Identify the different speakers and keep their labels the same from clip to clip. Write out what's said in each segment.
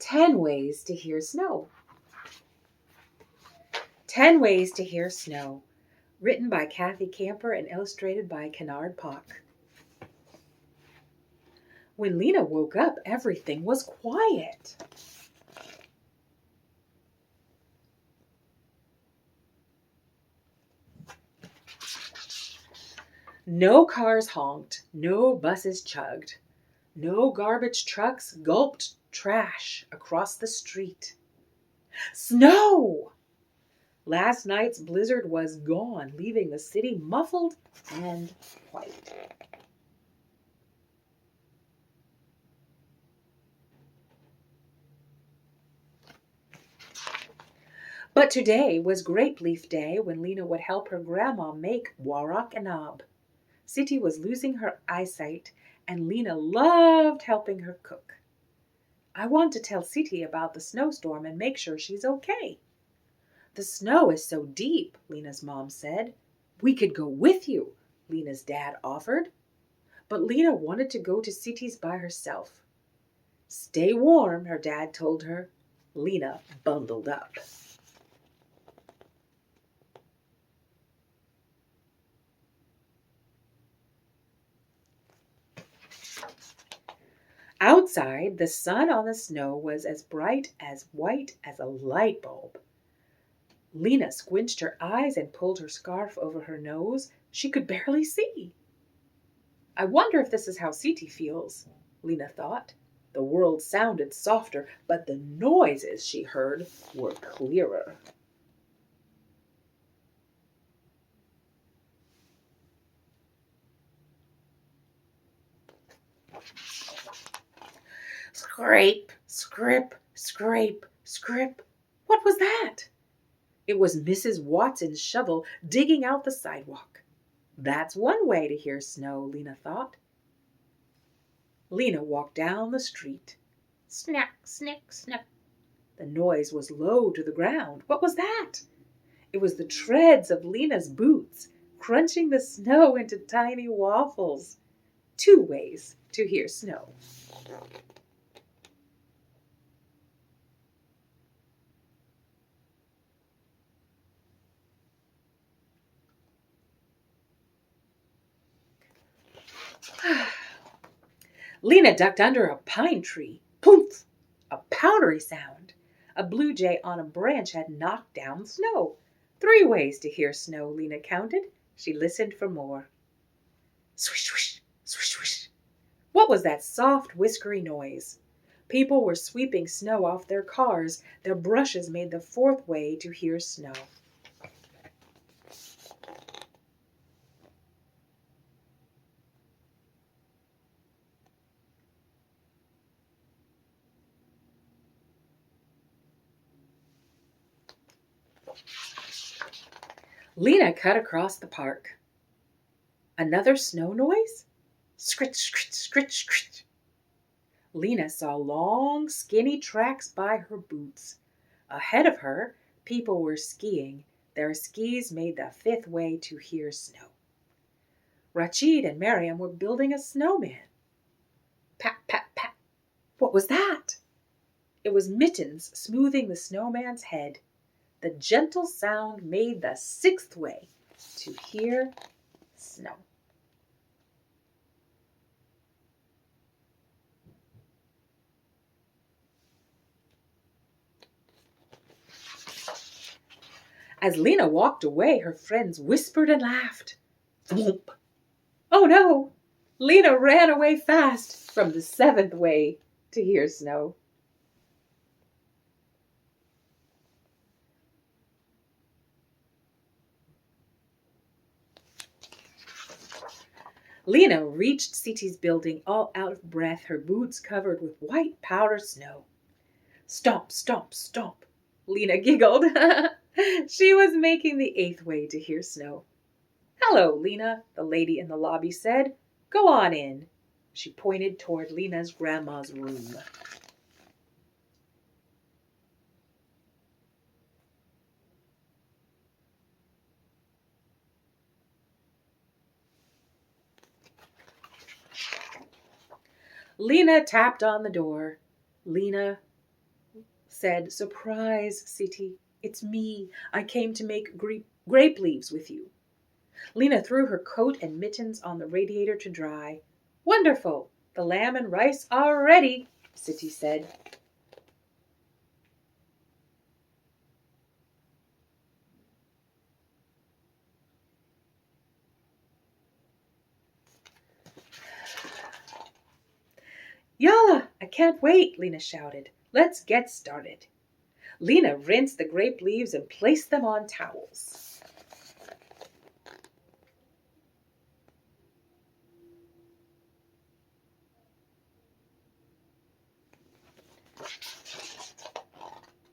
Speaker 1: 10 Ways to Hear Snow. 10 Ways to Hear Snow. Written by Kathy Camper and illustrated by Kennard Pock. When Lena woke up, everything was quiet. No cars honked, no buses chugged, no garbage trucks gulped trash across the street. Snow! Last night's blizzard was gone, leaving the city muffled and white. But today was Grape Leaf Day, when Lena would help her grandma make warok anab. Siti was losing her eyesight, and Lena loved helping her cook. I want to tell Siti about the snowstorm and make sure she's okay. The snow is so deep, Lena's mom said. We could go with you, Lena's dad offered. But Lena wanted to go to Siti's by herself. Stay warm, her dad told her. Lena bundled up. Outside, the sun on the snow was as bright as white as a light bulb. Lena squinched her eyes and pulled her scarf over her nose. She could barely see. I wonder if this is how Siti feels, Lena thought. The world sounded softer, but the noises she heard were clearer. Scrape, scrip, scrape, scrip. What was that? It was Mrs. Watson's shovel digging out the sidewalk. That's one way to hear snow, Lena thought. Lena walked down the street. Snack, snick, snap. The noise was low to the ground. What was that? It was the treads of Lena's boots, crunching the snow into tiny waffles. 2 ways to hear snow. Lena ducked under a pine tree. Poof! A powdery sound. A blue jay on a branch had knocked down snow. 3 ways to hear snow, Lena counted. She listened for more. Swish, swish, swish, swish. What was that soft, whiskery noise? People were sweeping snow off their cars. Their brushes made the 4th way to hear snow. Lena cut across the park. Another snow noise? Scritch, scritch, scritch, scritch. Lena saw long, skinny tracks by her boots. Ahead of her, people were skiing. Their skis made the 5th way to hear snow. Rachid and Miriam were building a snowman. Pat, pat, pat. What was that? It was Mittens smoothing the snowman's head. The gentle sound made the 6th way to hear snow. As Lena walked away, her friends whispered and laughed. Thwomp! Oh no! Lena ran away fast from the 7th way to hear snow. Lena reached Siti's building all out of breath, her boots covered with white powder snow. Stomp, stomp, stomp. Lena giggled. She was making the 8th way to hear snow. Hello, Lena, the lady in the lobby said. Go on in. She pointed toward Lena's grandma's room. Lena tapped on the door. Lena said, "Surprise, Siti. It's me. I came to make grape leaves with you." Lena threw her coat and mittens on the radiator to dry. "Wonderful! The lamb and rice are ready," Siti said. "Yalla! I can't wait," Lena shouted. "Let's get started." Lena rinsed the grape leaves and placed them on towels.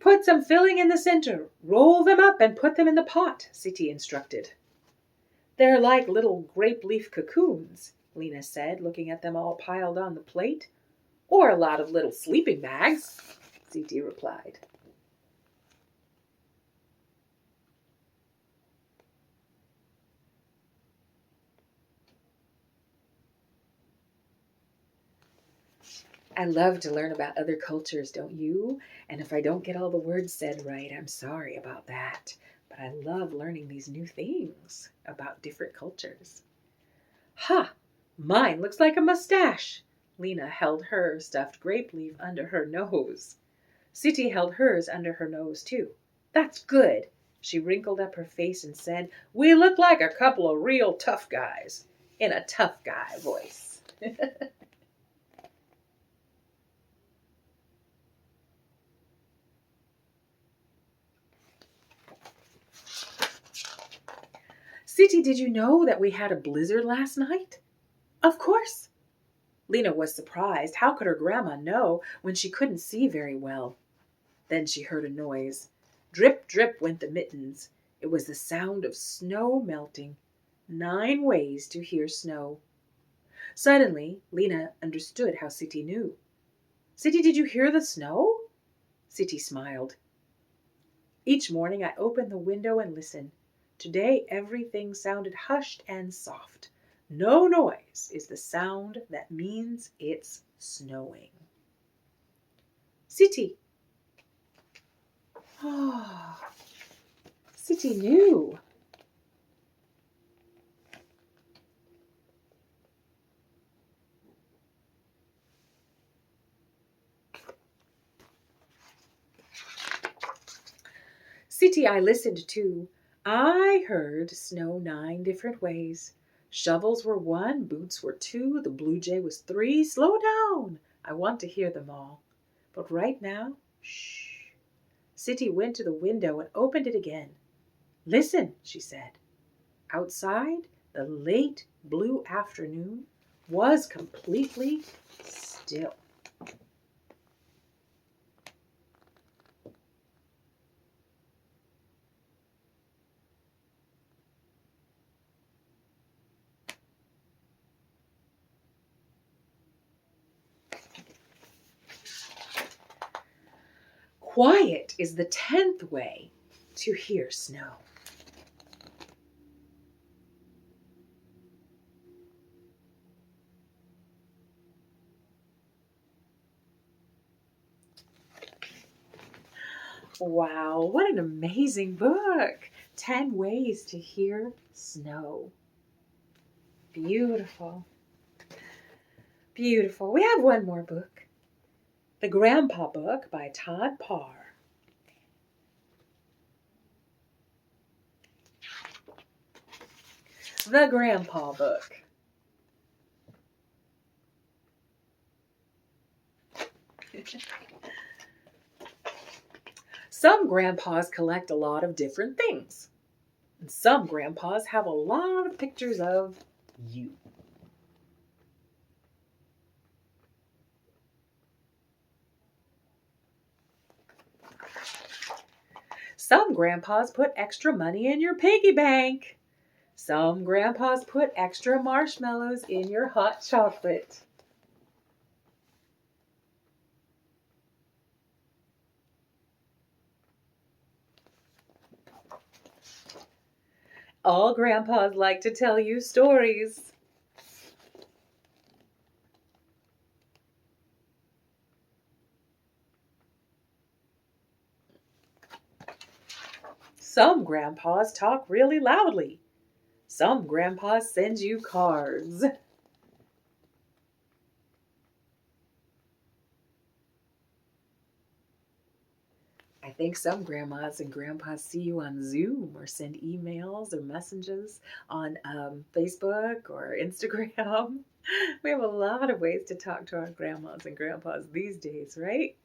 Speaker 1: "Put some filling in the center. Roll them up and put them in the pot," Siti instructed. "They're like little grape leaf cocoons," Lena said, looking at them all piled on the plate. "Or a lot of little sleeping bags," Siti replied. I love to learn about other cultures, don't you? And if I don't get all the words said right, I'm sorry about that. But I love learning these new things about different cultures. Ha! Mine looks like a mustache. Lena held her stuffed grape leaf under her nose. Siti held hers under her nose, too. "That's good." She wrinkled up her face and said, "We look like a couple of real tough guys," in a tough guy voice. "Siti, did you know that we had a blizzard last night?" "Of course." Lena was surprised. How could her grandma know when she couldn't see very well? Then she heard a noise. Drip, drip went the mittens. It was the sound of snow melting. 9 ways to hear snow. Suddenly, Lena understood how Siti knew. "Siti, did you hear the snow?" Siti smiled. "Each morning I open the window and listen. Today everything sounded hushed and soft. No noise is the sound that means it's snowing." Siti. Oh, Siti knew. Siti, I listened too. I heard snow 9 different ways. Shovels were 1, boots were 2, the blue jay was 3. Slow down. I want to hear them all. But right now, shh. Siti went to the window and opened it again. "Listen," she said. Outside, the late blue afternoon was completely still. Quiet is the 10th way to hear snow. Wow, what an amazing book! 10 ways to hear snow. Beautiful. Beautiful. We have one more book. The Grandpa Book by Todd Parr. The Grandpa Book. Some grandpas collect a lot of different things. And some grandpas have a lot of pictures of you. Some grandpas put extra money in your piggy bank. Some grandpas put extra marshmallows in your hot chocolate. All grandpas like to tell you stories. Some grandpas talk really loudly. Some grandpas send you cards. I think some grandmas and grandpas see you on Zoom or send emails or messages on Facebook or Instagram. We have a lot of ways to talk to our grandmas and grandpas these days, right?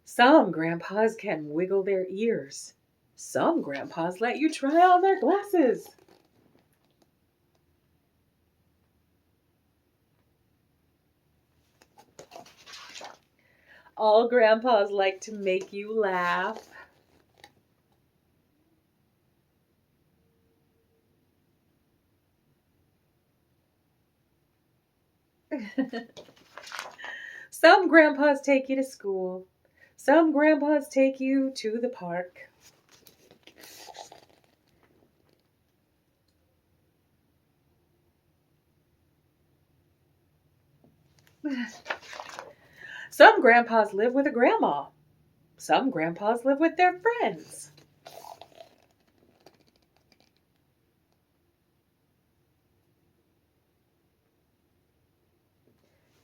Speaker 1: Some grandpas can wiggle their ears. Some grandpas let you try on their glasses. All grandpas like to make you laugh. Some grandpas take you to school. Some grandpas take you to the park. Some grandpas live with a grandma. Some grandpas live with their friends.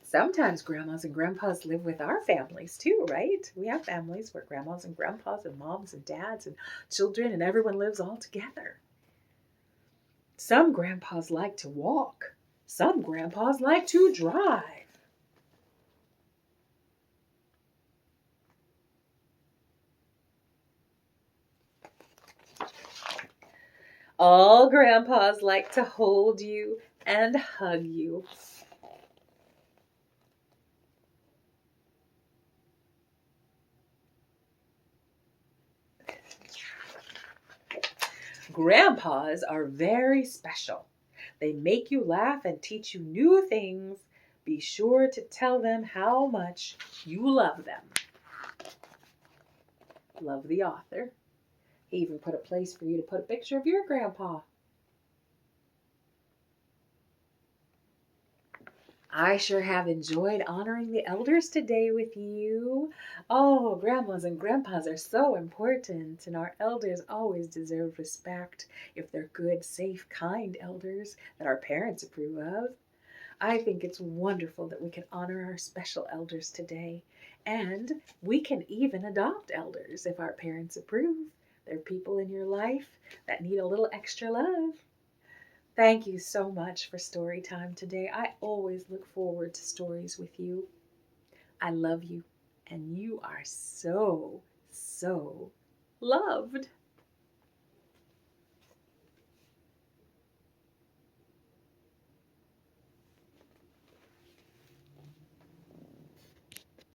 Speaker 1: Sometimes grandmas and grandpas live with our families too, right? We have families where grandmas and grandpas and moms and dads and children and everyone lives all together. Some grandpas like to walk. Some grandpas like to drive. All grandpas like to hold you and hug you. Grandpas are very special. They make you laugh and teach you new things. Be sure to tell them how much you love them. Love the author. He even put a place for you to put a picture of your grandpa. I sure have enjoyed honoring the elders today with you. Oh, grandmas and grandpas are so important, and our elders always deserve respect if they're good, safe, kind elders that our parents approve of. I think it's wonderful that we can honor our special elders today, and we can even adopt elders if our parents approve. They're people in your life that need a little extra love. Thank you so much for story time today. I always look forward to stories with you. I love you, and you are so, so loved.